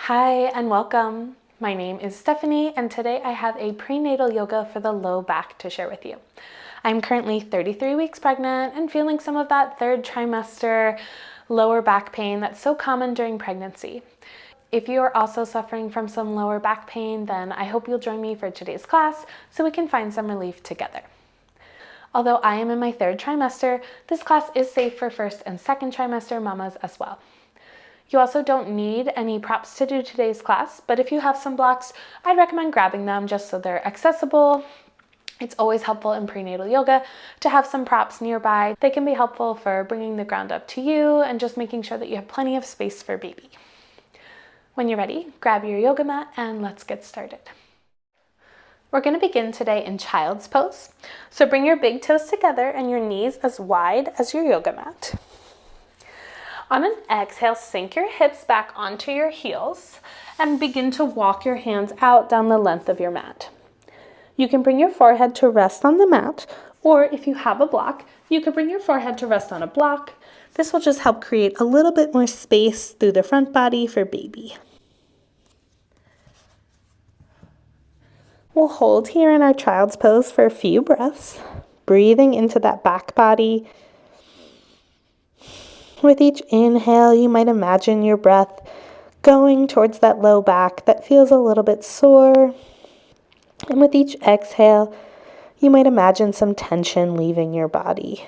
Hi and welcome. My name is Stephanie and today I have a prenatal yoga for the low back to share with you. I'm currently 33 weeks pregnant and feeling some of that third trimester lower back pain that's so common during pregnancy. If you are also suffering from some lower back pain, then I hope you'll join me for today's class so we can find some relief together. Although I am in my third trimester, this class is safe for first and second trimester mamas as well. You also don't need any props to do today's class, but if you have some blocks, I'd recommend grabbing them just so they're accessible. It's always helpful in prenatal yoga to have some props nearby. They can be helpful for bringing the ground up to you and just making sure that you have plenty of space for baby. When you're ready, grab your yoga mat and let's get started. We're going to begin today in child's pose. So bring your big toes together and your knees as wide as your yoga mat. On an exhale, sink your hips back onto your heels and begin to walk your hands out down the length of your mat. You can bring your forehead to rest on the mat, or if you have a block, you could bring your forehead to rest on a block. This will just help create a little bit more space through the front body for baby. We'll hold here in our child's pose for a few breaths, breathing into that back body. With each inhale, you might imagine your breath going towards that low back that feels a little bit sore. And with each exhale, you might imagine some tension leaving your body.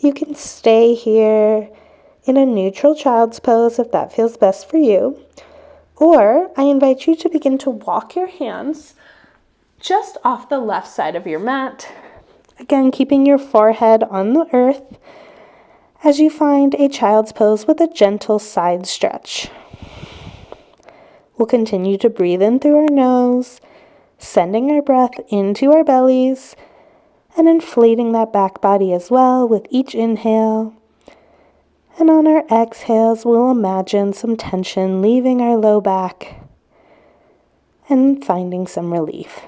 You can stay here in a neutral child's pose if that feels best for you. Or I invite you to begin to walk your hands just off the left side of your mat. Again, keeping your forehead on the earth as you find a child's pose with a gentle side stretch. We'll continue to breathe in through our nose, sending our breath into our bellies, and inflating that back body as well with each inhale. And on our exhales, we'll imagine some tension leaving our low back and finding some relief.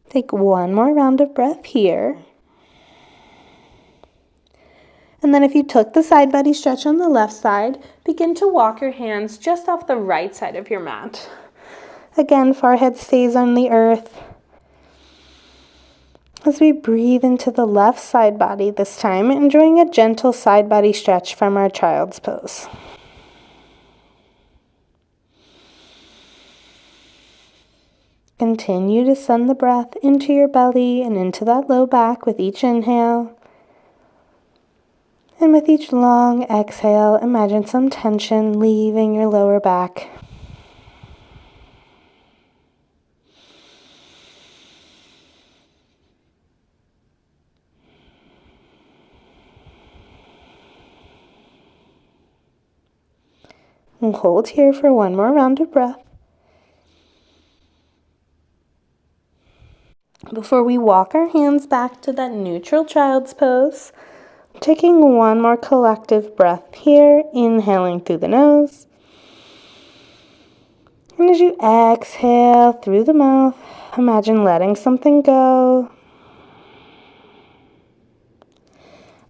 Take one more round of breath here. And then if you took the side body stretch on the left side, begin to walk your hands just off the right side of your mat. Again, forehead stays on the earth. As we breathe into the left side body this time, enjoying a gentle side body stretch from our child's pose. Continue to send the breath into your belly and into that low back with each inhale. And with each long exhale, imagine some tension leaving your lower back. And hold here for one more round of breath. Before we walk our hands back to that neutral child's pose, taking one more collective breath here, inhaling through the nose. And as you exhale through the mouth, imagine letting something go.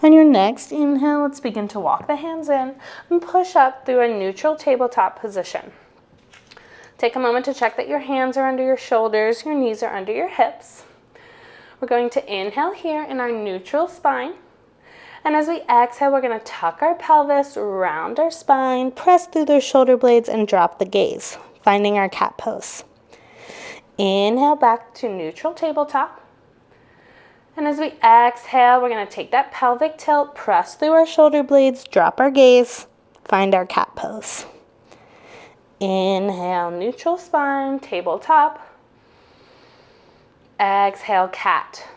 On your next inhale, let's begin to walk the hands in and push up through a neutral tabletop position. Take a moment to check that your hands are under your shoulders, your knees are under your hips. We're going to inhale here in our neutral spine. And as we exhale, we're going to tuck our pelvis, round our spine, press through those shoulder blades, and drop the gaze, finding our cat pose. Inhale back to neutral tabletop. And as we exhale, we're going to take that pelvic tilt, press through our shoulder blades, drop our gaze, find our cat pose. Inhale, neutral spine, tabletop. exhale, cat.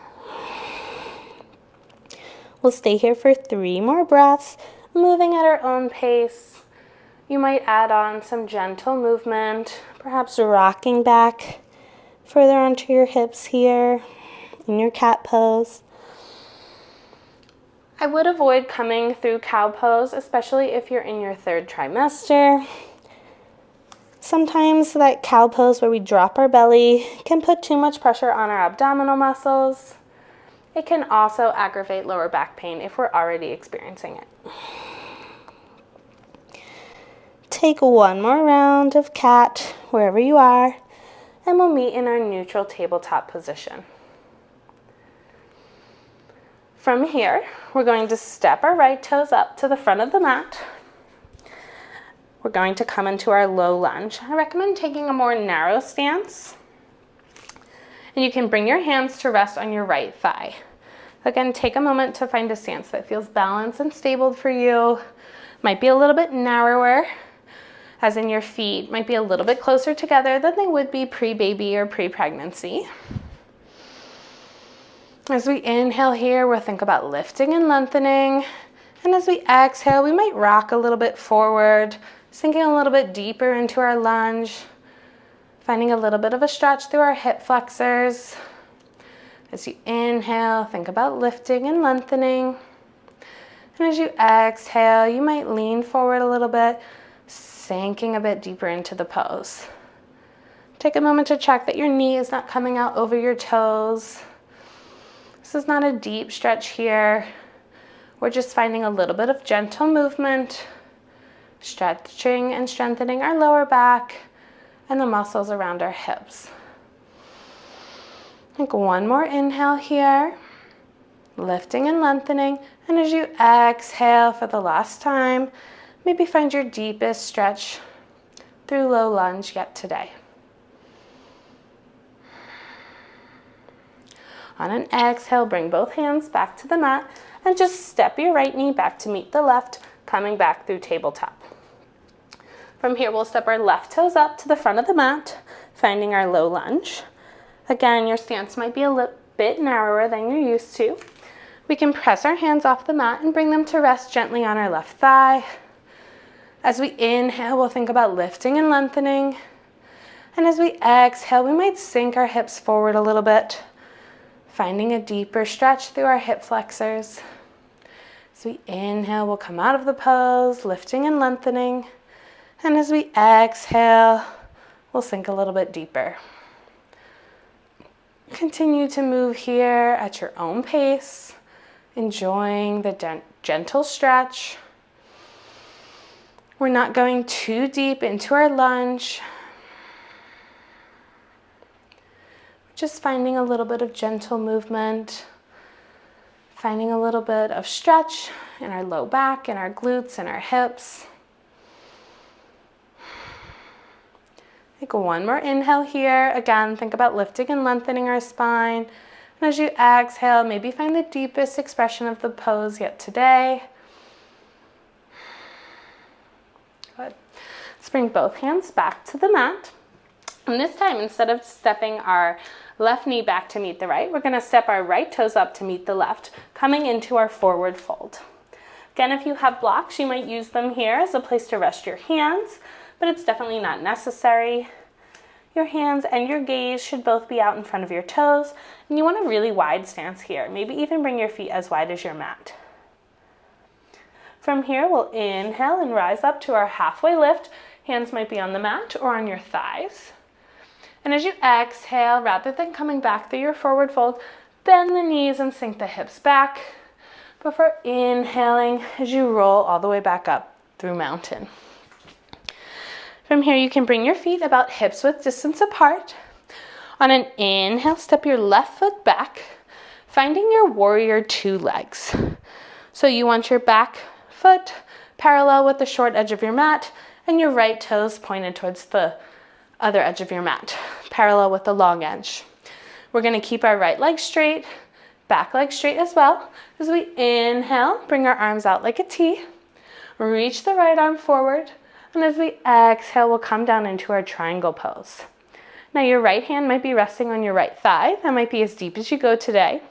We'll stay here for 3 more breaths, moving at our own pace. You might add on some gentle movement, perhaps rocking back further onto your hips here in your cat pose. I would avoid coming through cow pose, especially if you're in your 3rd trimester. Sometimes that cow pose where we drop our belly can put too much pressure on our abdominal muscles. It can also aggravate lower back pain if we're already experiencing it. Take 1 more round of cat wherever you are, and we'll meet in our neutral tabletop position. From here, we're going to step our right toes up to the front of the mat. We're going to come into our low lunge. I recommend taking a more narrow stance. And you can bring your hands to rest on your right thigh. Again, take a moment to find a stance that feels balanced and stable for you. Might be a little bit narrower, as in your feet might be a little bit closer together than they would be pre-baby or pre-pregnancy. As we inhale here, we'll think about lifting and lengthening. And as we exhale, we might rock a little bit forward, sinking a little bit deeper into our lunge, finding a little bit of a stretch through our hip flexors. As you inhale, think about lifting and lengthening. And as you exhale, you might lean forward a little bit, sinking a bit deeper into the pose. Take a moment to check that your knee is not coming out over your toes. This is not a deep stretch here. We're just finding a little bit of gentle movement, stretching and strengthening our lower back and the muscles around our hips. Take 1 more inhale here, lifting and lengthening. And as you exhale for the last time, maybe find your deepest stretch through low lunge yet today. On an exhale, bring both hands back to the mat and just step your right knee back to meet the left, coming back through tabletop. From here, we'll step our left toes up to the front of the mat, finding our low lunge. Again, your stance might be a little bit narrower than you're used to. We can press our hands off the mat and bring them to rest gently on our left thigh. As we inhale, we'll think about lifting and lengthening. And as we exhale, we might sink our hips forward a little bit, finding a deeper stretch through our hip flexors. As we inhale, we'll come out of the pose, lifting and lengthening. And as we exhale, we'll sink a little bit deeper. Continue to move here at your own pace, enjoying the gentle stretch. We're not going too deep into our lunge. Just finding a little bit of gentle movement, finding a little bit of stretch in our low back, in our glutes, and our hips. Take 1 more inhale here. Again, think about lifting and lengthening our spine. And as you exhale, maybe find the deepest expression of the pose yet today. Good. Let's bring both hands back to the mat. And this time, instead of stepping our left knee back to meet the right, we're going to step our right toes up to meet the left, coming into our forward fold. Again, if you have blocks, you might use them here as a place to rest your hands, but it's definitely not necessary. Your hands and your gaze should both be out in front of your toes, and you want a really wide stance here. Maybe even bring your feet as wide as your mat. From here, we'll inhale and rise up to our halfway lift. Hands might be on the mat or on your thighs. And as you exhale, rather than coming back through your forward fold, bend the knees and sink the hips back before inhaling as you roll all the way back up through mountain. From here, you can bring your feet about hips width distance apart. On an inhale, step your left foot back, finding your warrior 2 legs. So you want your back foot parallel with the short edge of your mat and your right toes pointed towards the other edge of your mat, parallel with the long edge. We're going to keep our right leg straight, back leg straight as well. As we inhale, bring our arms out like a T, reach the right arm forward, and as we exhale, we'll come down into our triangle pose. Now your right hand might be resting on your right thigh. That might be as deep as you go today.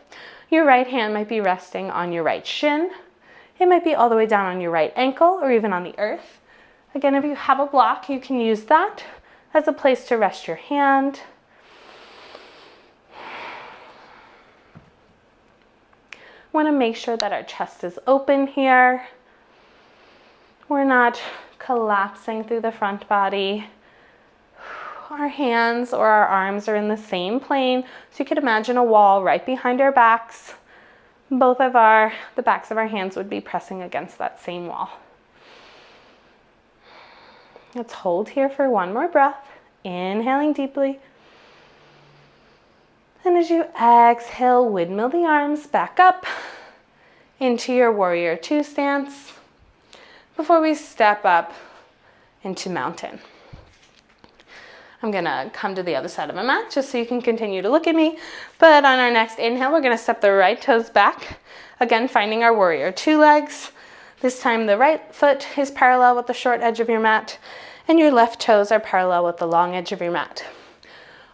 Your right hand might be resting on your right shin. It might be all the way down on your right ankle or even on the earth. Again, if you have a block, you can use that as a place to rest your hand. Want to make sure that our chest is open here. We're not collapsing through the front body. Our hands or our arms are in the same plane. So you could imagine a wall right behind our backs. Both of the backs of our hands would be pressing against that same wall. Let's hold here for one more breath. Inhaling deeply. And as you exhale, windmill the arms back up into your warrior two stance before we step up into mountain. I'm gonna come to the other side of my mat just so you can continue to look at me. But on our next inhale, we're gonna step the right toes back. Again, finding our warrior two legs. This time the right foot is parallel with the short edge of your mat and your left toes are parallel with the long edge of your mat.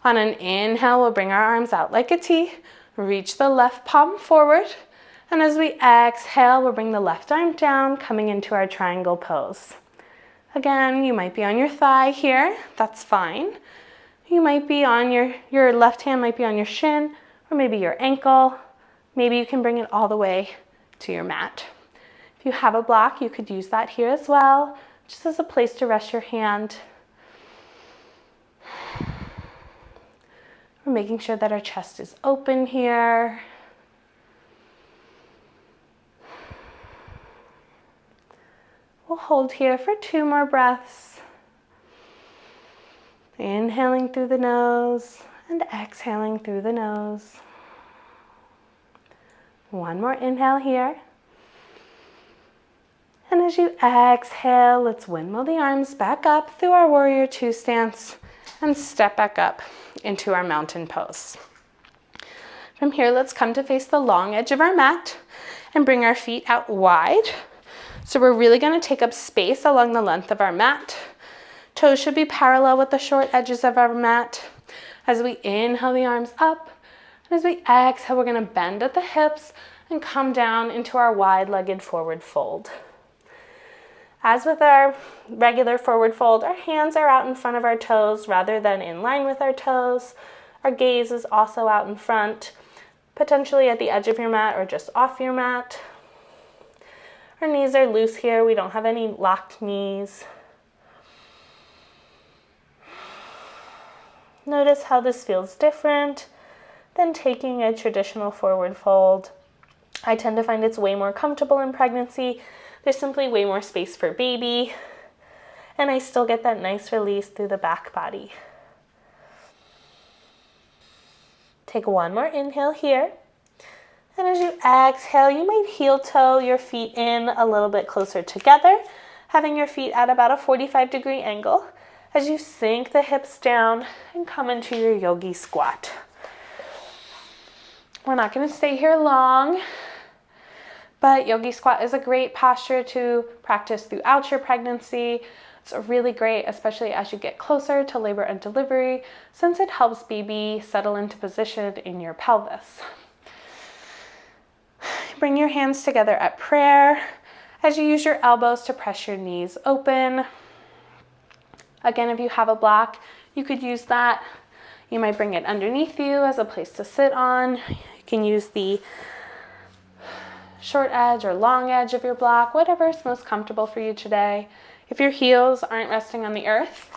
On an inhale, we'll bring our arms out like a T, reach the left palm forward, and as we exhale, we'll bring the left arm down, coming into our triangle pose. Again, you might be on your thigh here, that's fine. You might be on your left hand might be on your shin, or maybe your ankle. Maybe you can bring it all the way to your mat. If you have a block, you could use that here as well, just as a place to rest your hand. We're making sure that our chest is open here. We'll hold here for 2 more breaths. Inhaling through the nose and exhaling through the nose. One more inhale here. And as you exhale, let's windmill the arms back up through our warrior two stance and step back up into our mountain pose. From here, let's come to face the long edge of our mat and bring our feet out wide. So we're really going to take up space along the length of our mat. Toes should be parallel with the short edges of our mat. As we inhale the arms up, and as we exhale, we're going to bend at the hips and come down into our wide-legged forward fold. As with our regular forward fold, our hands are out in front of our toes rather than in line with our toes. Our gaze is also out in front, potentially at the edge of your mat or just off your mat. Our knees are loose here. We don't have any locked knees. Notice how this feels different than taking a traditional forward fold. I tend to find it's way more comfortable in pregnancy. There's simply way more space for baby, and I still get that nice release through the back body. Take one more inhale here, and as you exhale, you might heel toe your feet in a little bit closer together, having your feet at about a 45-degree angle as you sink the hips down and come into your yogi squat. We're not going to stay here long, but yogi squat is a great posture to practice throughout your pregnancy. It's really great, especially as you get closer to labor and delivery, since it helps baby settle into position in your pelvis. Bring your hands together at prayer as you use your elbows to press your knees open. Again, if you have a block, you could use that. You might bring it underneath you as a place to sit on. You can use the short edge or long edge of your block, whatever is most comfortable for you today. If your heels aren't resting on the earth,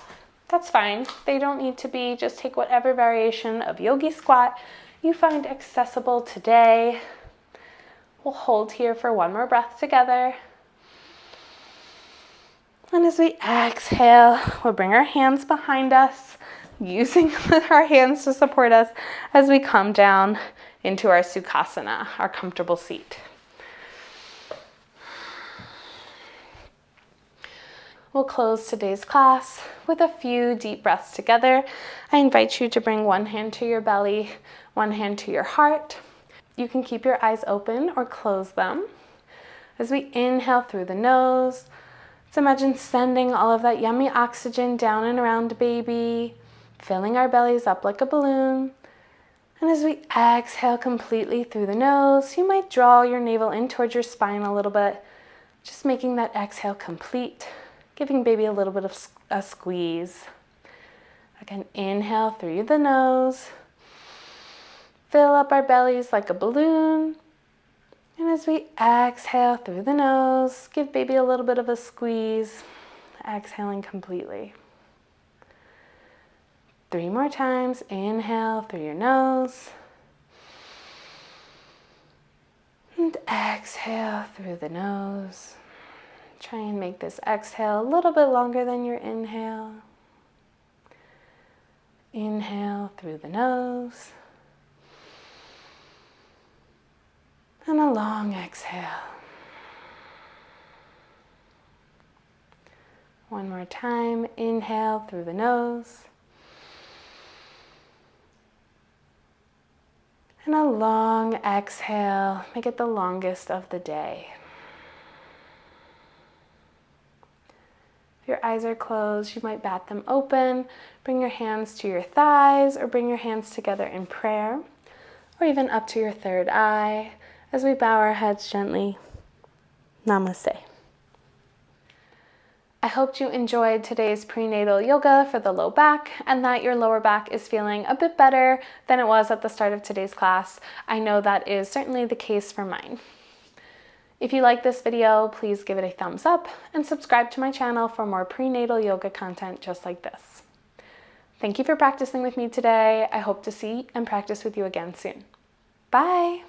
that's fine. They don't need to be. Just take whatever variation of yogi squat you find accessible today. We'll hold here for one more breath together. And as we exhale, we'll bring our hands behind us, using our hands to support us as we come down into our Sukhasana, our comfortable seat. We'll close today's class with a few deep breaths together. I invite you to bring one hand to your belly, one hand to your heart. You can keep your eyes open or close them. As we inhale through the nose, let's imagine sending all of that yummy oxygen down and around baby, filling our bellies up like a balloon. And as we exhale completely through the nose, you might draw your navel in towards your spine a little bit, just making that exhale complete, giving baby a little bit of a squeeze. Again, inhale through the nose, fill up our bellies like a balloon. And as we exhale through the nose, give baby a little bit of a squeeze, exhaling completely. 3 more times. Inhale through your nose. And exhale through the nose. Try and make this exhale a little bit longer than your inhale. Inhale through the nose. And a long exhale. One more time. Inhale through the nose. And a long exhale. Make it the longest of the day. If your eyes are closed, you might bat them open. Bring your hands to your thighs or bring your hands together in prayer, or even up to your third eye as we bow our heads gently. Namaste. I hope you enjoyed today's prenatal yoga for the low back and that your lower back is feeling a bit better than it was at the start of today's class. I know that is certainly the case for mine. If you like this video, please give it a thumbs up and subscribe to my channel for more prenatal yoga content just like this. Thank you for practicing with me today. I hope to see and practice with you again soon. Bye!